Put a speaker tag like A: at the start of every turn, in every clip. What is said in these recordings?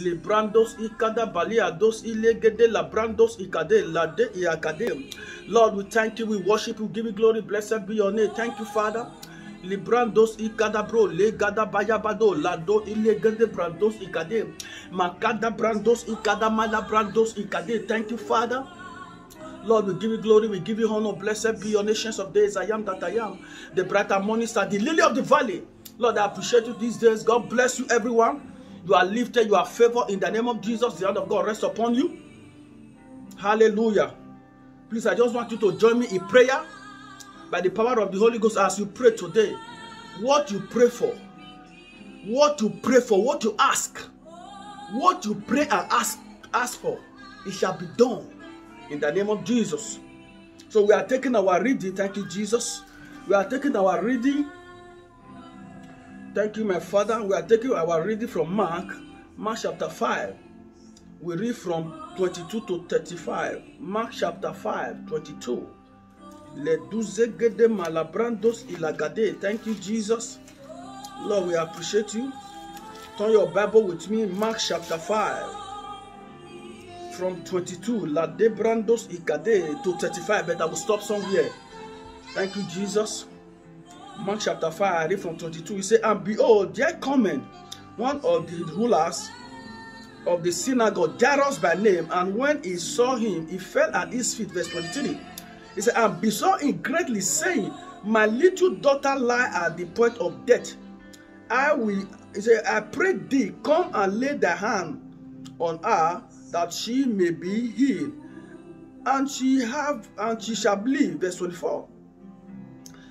A: Le brandos ikada baliados ilegede la brandos ikade la de iakade. Lord, we thank you, we worship you, give you glory, blessed be your name. Thank you, Father. Le brandos ikada bro, le gada bayabado, la do ilegede brandos ikade. Makada brandos ikada mala brandos ikade. Thank you, Father. Lord, we give you glory, we give you honor. Blessed be your nations of days. I am that I am. The bright and morning star, the lily of the valley. Lord, I appreciate you these days. God bless you, everyone. You are lifted, you are favored in the name of Jesus. The hand of God rests upon you. Hallelujah. Please, I just want you to join me in prayer by the power of the Holy Ghost as you pray today. What you pray for, what you pray for, what you ask, what you pray and ask for, it shall be done in the name of Jesus. So we are taking our reading. Thank you, Jesus. We are taking our reading. Thank you, my Father. We are taking our reading from Mark chapter 5. We read from 22 to 35. Mark chapter 5, 22. Le douze gede malabrandos ilagade. Thank you, Jesus. Lord, we appreciate you. Turn your Bible with me. Mark chapter 5. From 22. La de brandos ikade to 35. But I will stop somewhere. Thank you, Jesus. Mark chapter 5, I read from 22. He said, and behold, there cometh one of the rulers of the synagogue, Jairus by name, and when he saw him, he fell at his feet. Verse 23. He said, and besought him greatly, saying, my little daughter lie at the point of death. He said, I pray thee, come and lay thy hand on her, that she may be healed, and she shall believe. Verse 24.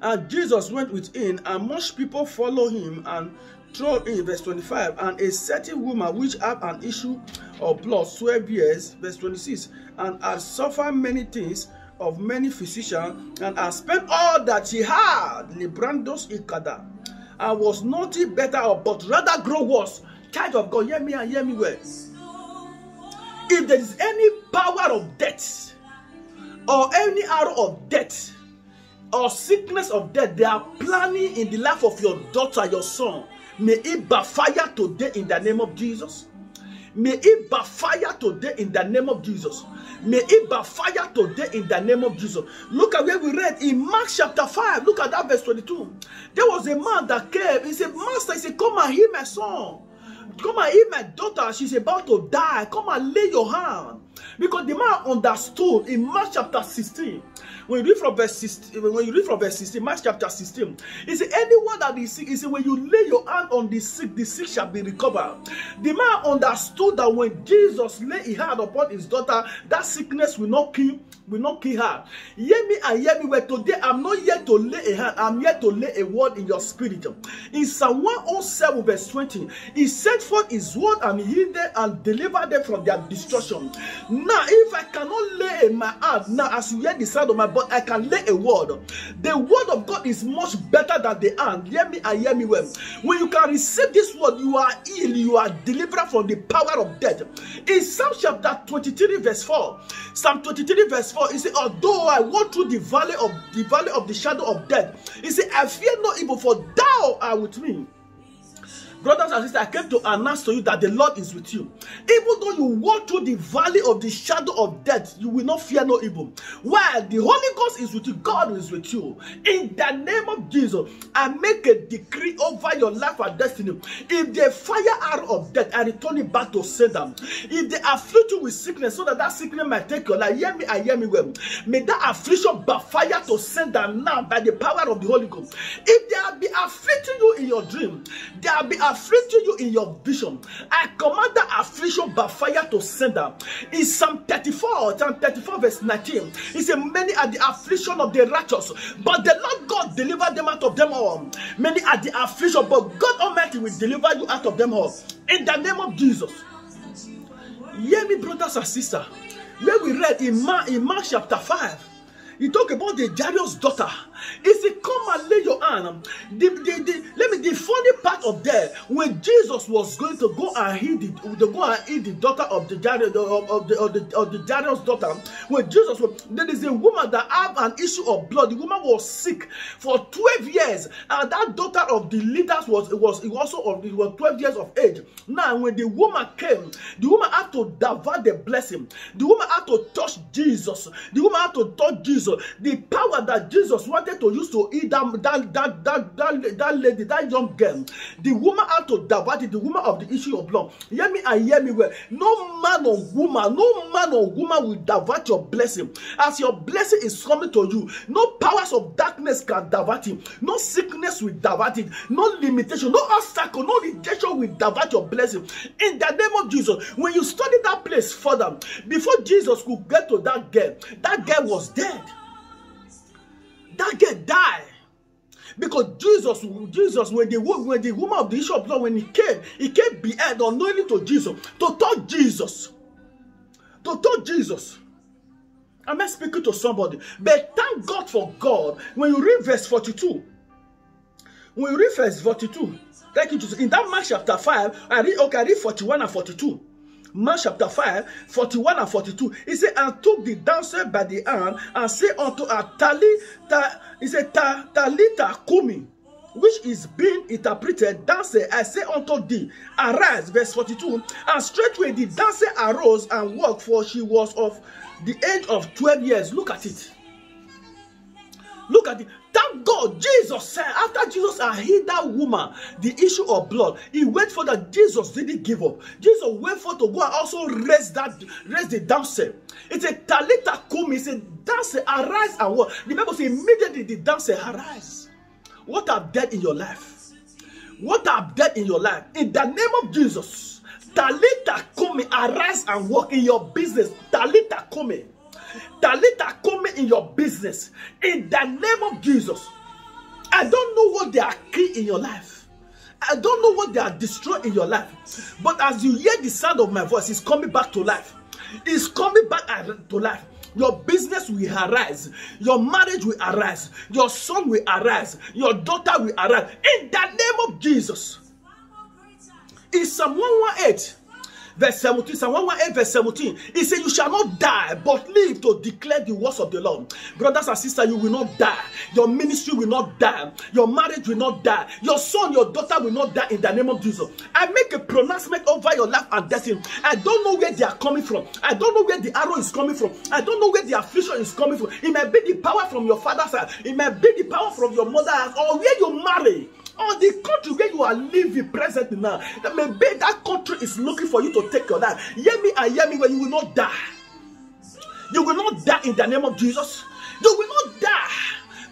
A: And Jesus went within, and much people followed him and thrown in. Verse 25. And a certain woman which had an issue of blood 12 years. Verse 26. And had suffered many things of many physicians, and had spent all that she had, librandos ikada, and was not better, but rather grow worse. Child of God, hear me and hear me well. If there is any power of death, or any arrow of death, or sickness of death they are planning in the life of your daughter, your son, may it backfire today in the name of Jesus. May it backfire today in the name of Jesus. May it backfire today in the name of Jesus. Look at where we read in Mark chapter 5. Look at that verse 22. There was a man that came. He said, Master, he said, come and heal my son. Come and heal my daughter. She's about to die. Come and lay your hand. Because the man understood in Mark chapter 16. When you read from verse 16, Mark chapter 16, he said, anyone that is sick, he said, when you lay your hand on the sick shall be recovered. The man understood that when Jesus laid his hand upon his daughter, that sickness will not kill her. Hear me and hear me well. Today, I'm not here to lay a hand. I'm here to lay a word in your spirit. In Psalm 107 verse 20, he sent forth his word and healed them and delivered them from their destruction. Now, if I cannot lay my hand, now as you hear the sound of my voice, I can lay a word. The word of God is much better than the hand. Hear me and hear me well. When you can receive this word, you are healed, you are delivered from the power of death. In Psalm chapter 23 verse 4, Psalm 23 verse 4, he said, although I walk through the valley of the shadow of death, he said, I fear no evil, for thou art with me. Brothers and sisters, I came to announce to you that the Lord is with you. Even though you walk through the valley of the shadow of death, you will not fear no evil. While the Holy Ghost is with you, God is with you. In the name of Jesus, I make a decree over your life and destiny. If they fire arrow of death, I return it back to Satan. If they afflict you with sickness, so that sickness might take your life, hear me and hear me well. May that affliction backfire to Satan now by the power of the Holy Ghost. If they have been afflicting you in your dream, they have been afflicting you in your vision, I command that affliction by fire to sender. In Psalm 34 verse 19, he said, many are the affliction of the righteous, but the Lord God delivered them out of them all. Many are the affliction, but God Almighty will deliver you out of them all. In the name of Jesus. Hear me, brothers and sisters. Where we read in Mark chapter 5, he talked about the Jairus' daughter. He said, come and lay your hand. The funny part of that, when Jesus was going to go and heal the daughter of the Jairus' daughter, when Jesus was, there is a woman that had an issue of blood. The woman was sick for 12 years, and that daughter of the leaders was 12 years of age. Now, when the woman came, the woman had to divert the blessing. The woman had to touch Jesus. The woman had to touch Jesus. The power that Jesus wanted to use to heal that lady, that young girl, the woman had to divert it. The woman of the issue of blood. Hear me and hear me well. No man or woman will divert your blessing. As your blessing is coming to you, no powers of darkness can divert it. No sickness will divert it. No limitation, no obstacle, no rejection will divert your blessing. In the name of Jesus, when you study that place further, before Jesus could get to that girl was dead. That girl died. Because Jesus, when the woman of the issue of blood, when he came behind unknowingly to Jesus, to touch Jesus. To touch Jesus. Am I speaking to somebody? But thank God for God. When you read verse 42, thank you, Jesus. In that Mark chapter 5, I read 41 and 42. Mark chapter 5, 41 and 42. He said, and took the damsel by the hand and said unto her, Talita Kumi, which is being interpreted, damsel, I say unto thee, arise. Verse 42. And straightway the damsel arose and walked, for she was of the age of 12 years. Look at it. Look at it. Thank God, Jesus said, after Jesus had healed that woman, the issue of blood, he wait for that. Jesus didn't give up. Jesus wait for to go and also raise the damsel. It's a Talita Kumi. It's a damsel, arise and walk. The Bible says immediately the damsel arise. What have done in your life? What have done in your life? In the name of Jesus, Talita Kumi, arise and walk in your business. Talita Kumi. Talita come in your business in the name of Jesus. I don't know what they are killing in your life. I don't know what they are destroying in your life. But as you hear the sound of my voice, it's coming back to life. It's coming back to life. Your business will arise. Your marriage will arise. Your son will arise. Your daughter will arise. In the name of Jesus. In Psalm 118. Verse 17, Psalm 118, verse 17, he said, you shall not die, but live to declare the words of the Lord. Brothers and sisters, you will not die. Your ministry will not die. Your marriage will not die. Your son, your daughter will not die in the name of Jesus. I make a pronouncement over your life and destiny. I don't know where they are coming from. I don't know where the arrow is coming from. I don't know where the affliction is coming from. It might be the power from your father's side. It might be the power from your mother's house, or where you marry. Or the country where you are living presently now, that maybe that country is looking for you to take your life. Hear me and hear me where you will not die. You will not die in the name of Jesus. You will not die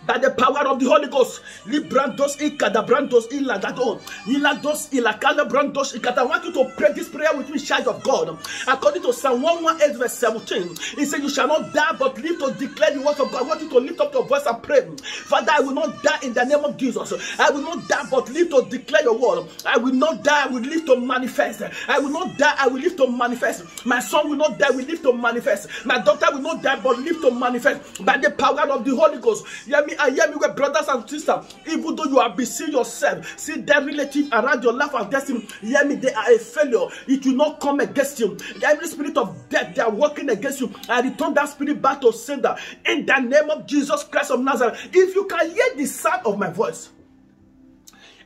A: by the power of the Holy Ghost. Librandos ikadabrandos iladadon. Ilados ilakadabrandos ikada. I want you to pray this prayer with me, child of God. According to Psalm 118 verse 17, he said, you shall not die but live to declare the word of God. I want you to lift up your voice and pray. Father, I will not die in the name of Jesus. I will not die but live to declare your word. I will not die, I will live to manifest. I will not die, I will live to manifest. My son will not die, will live to manifest. My daughter will not die but live to manifest by the power of the Holy Ghost. Hear me and hear me, well, brothers and sisters. Even though you are busy yourself, see their relative around your life and destiny, hear me, they are a failure. It will not come against you. Every spirit of death, they are working against you. I return that spirit back to sender in the name of Jesus Christ of Nazareth. If you can hear the sound of my voice,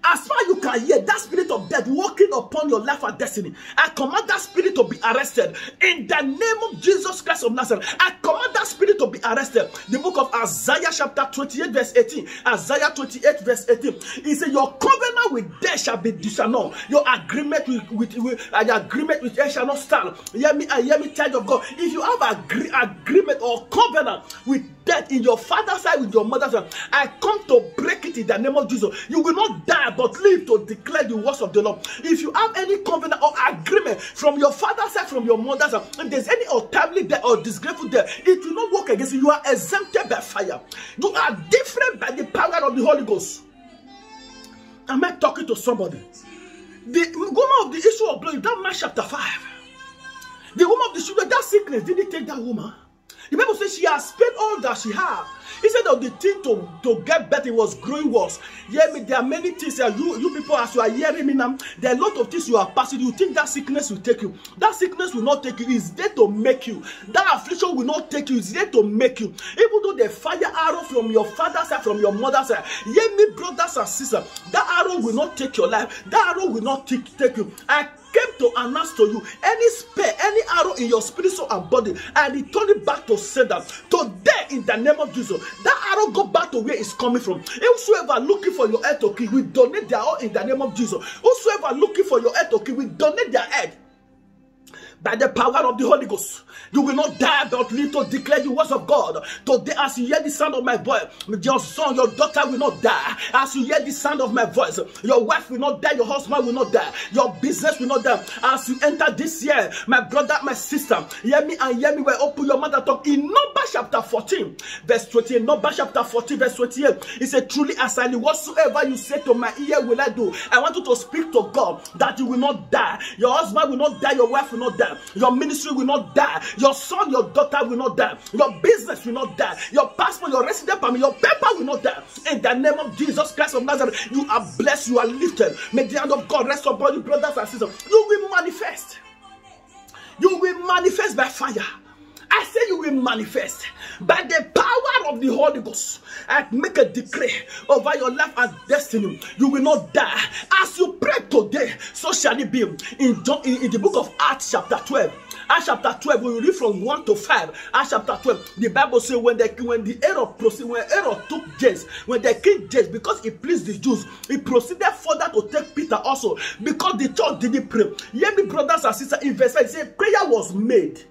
A: as far as you can hear that spirit of death working upon your life and destiny, I command that spirit to be arrested in the name of Jesus Christ of Nazareth. I command that spirit to be arrested. The book of Isaiah chapter 28 verse 18. Isaiah 28 verse 18. He said, your covenant with death shall be disannulled. Your agreement with death shall not stand. Hear me, child of God. If you have agreement or covenant with death in your father's side, with your mother's side, I come to break it in the name of Jesus. You will not die but live to declare the words of the Lord. If you have any covenant or agreement from your father's side, from your mother's side, if there's any untimely death or disgraceful death, it will not work against you. You are exempted by fire. You are different by the power of the Holy Ghost. Am I talking to somebody? The woman of the issue of blood, that Mark chapter 5. The woman of the issue, that sickness didn't take that woman. The Bible says she has spent all that she had. Instead of the thing to get better, it was growing worse. Hear me, there are many things that you people, as you are hearing me now, there are a lot of things you are passing. You think that sickness will take you. That sickness will not take you. It's there to make you. That affliction will not take you. It's there to make you. Even though they fire arrow from your father's side, from your mother's side, hear me, brothers and sisters, that arrow will not take your life. That arrow will not take you. I came to announce to you, any spear, any arrow in your spirit, soul, and body, and return it back to sender. Today, in the name of Jesus, that arrow go back to where it's coming from. Whosoever looking for your head to kill, we donate their own in the name of Jesus. Whosoever looking for your head to kill, we donate their head. By the power of the Holy Ghost, you will not die but live to declare the words of God. Today, as you hear the sound of my voice, your son, your daughter will not die. As you hear the sound of my voice, your wife will not die, your husband will not die, your business will not die. As you enter this year, my brother, my sister, hear me and hear me well. Open your mouth and talk. In Numbers chapter 14, verse 28, Numbers chapter 14, verse 28, it said, truly as I live, whatsoever you say to my ear will I do. I want you to speak to God that you will not die. Your husband will not die, your wife will not die. Your ministry will not die. Your son, your daughter will not die. Your business will not die. Your passport, your resident permit, your paper will not die. In the name of Jesus Christ of Nazareth, you are blessed, you are lifted. May the hand of God rest upon you, brothers and sisters. You will manifest. You will manifest by fire. I say you will manifest by the power of the Holy Ghost. I make a decree over your life and destiny. You will not die. As you pray today, so shall it be. In the book of Acts chapter 12. Acts chapter 12, we read from 1 to 5. Acts chapter 12, the Bible says when the Herod proceeded, when Herod took James, when the king James, because he pleased the Jews, he proceeded further to take Peter also, because the church didn't pray. Hear me, brothers and sisters, in verse 5, it says prayer was made.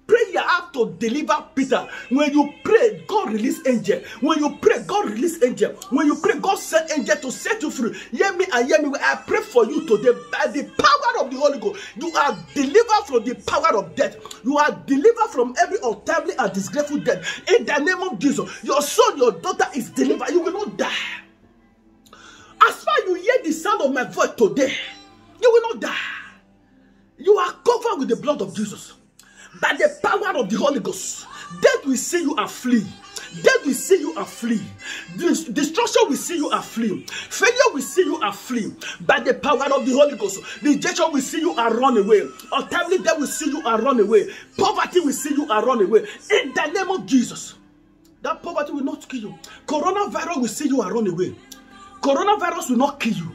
A: Prayer have to deliver Peter. When you pray, God release angel. When you pray, God release angel. When you pray, God send angel to set you free. Hear me and hear me. I pray for you today. By the power of the Holy Ghost, you are delivered from the power of death. You are delivered from every untimely and disgraceful death. In the name of Jesus, your son, your daughter is delivered. You will not die. As far as you hear the sound of my voice today, you will not die. You are covered with the blood of Jesus. By the power of the Holy Ghost, death will see you and flee. Death will see you and flee. Destruction will see you and flee. Failure will see you and flee. By the power of the Holy Ghost, rejection will see you and run away. Untimely death will see you and run away. Poverty will see you and run away. In the name of Jesus, that poverty will not kill you. Coronavirus will see you and run away. Coronavirus will not kill you.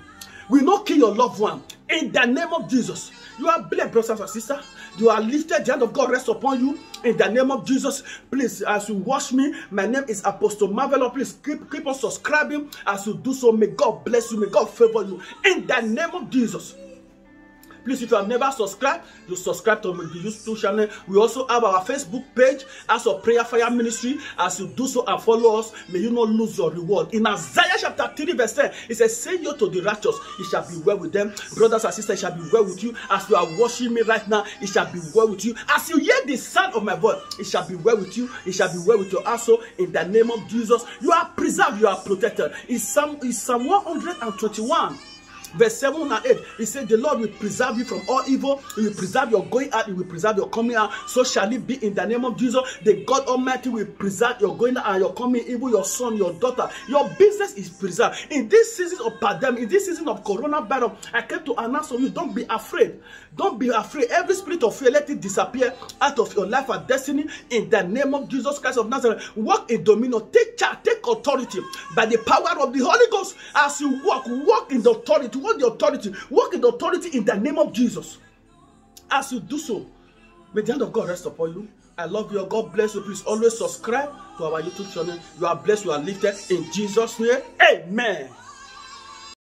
A: Will not kill your loved one. In the name of Jesus, you are blessed, brothers and sisters. You are lifted. The hand of God rests upon you. In the name of Jesus, please, as you watch me, my name is Apostle Marvelous. Please keep on subscribing. As you do so, may God bless you. May God favor you. In the name of Jesus. Please, if you have never subscribed, you subscribe to the YouTube channel. We also have our Facebook page as a Prayer Fire Ministry. As you do so and follow us, may you not lose your reward. In Isaiah chapter 3 verse 10, it says, say you to the righteous, it shall be well with them. Brothers and sisters, it shall be well with you. As you are watching me right now, it shall be well with you. As you hear the sound of my voice, it shall be well with you. It shall be well with you also. In the name of Jesus, you are preserved, you are protected. It's Psalm 121. Verse 7 and 8, it said, the Lord will preserve you from all evil. He will preserve your going out. He will preserve your coming out. So shall it be in the name of Jesus. The God Almighty will preserve your going out and your coming, even your son, your daughter. Your business is preserved. In this season of pandemic, in this season of coronavirus, I came to announce to you, don't be afraid. Don't be afraid. Every spirit of fear, let it disappear out of your life and destiny. In the name of Jesus Christ of Nazareth, walk in dominion. Take charge, take authority by the power of the Holy Ghost. As you walk in the authority. Walk in the authority in the name of Jesus. As you do so, may the hand of God rest upon you. I love you. God bless you. Please always subscribe to our YouTube channel. You are blessed. You are lifted. In Jesus' name, amen.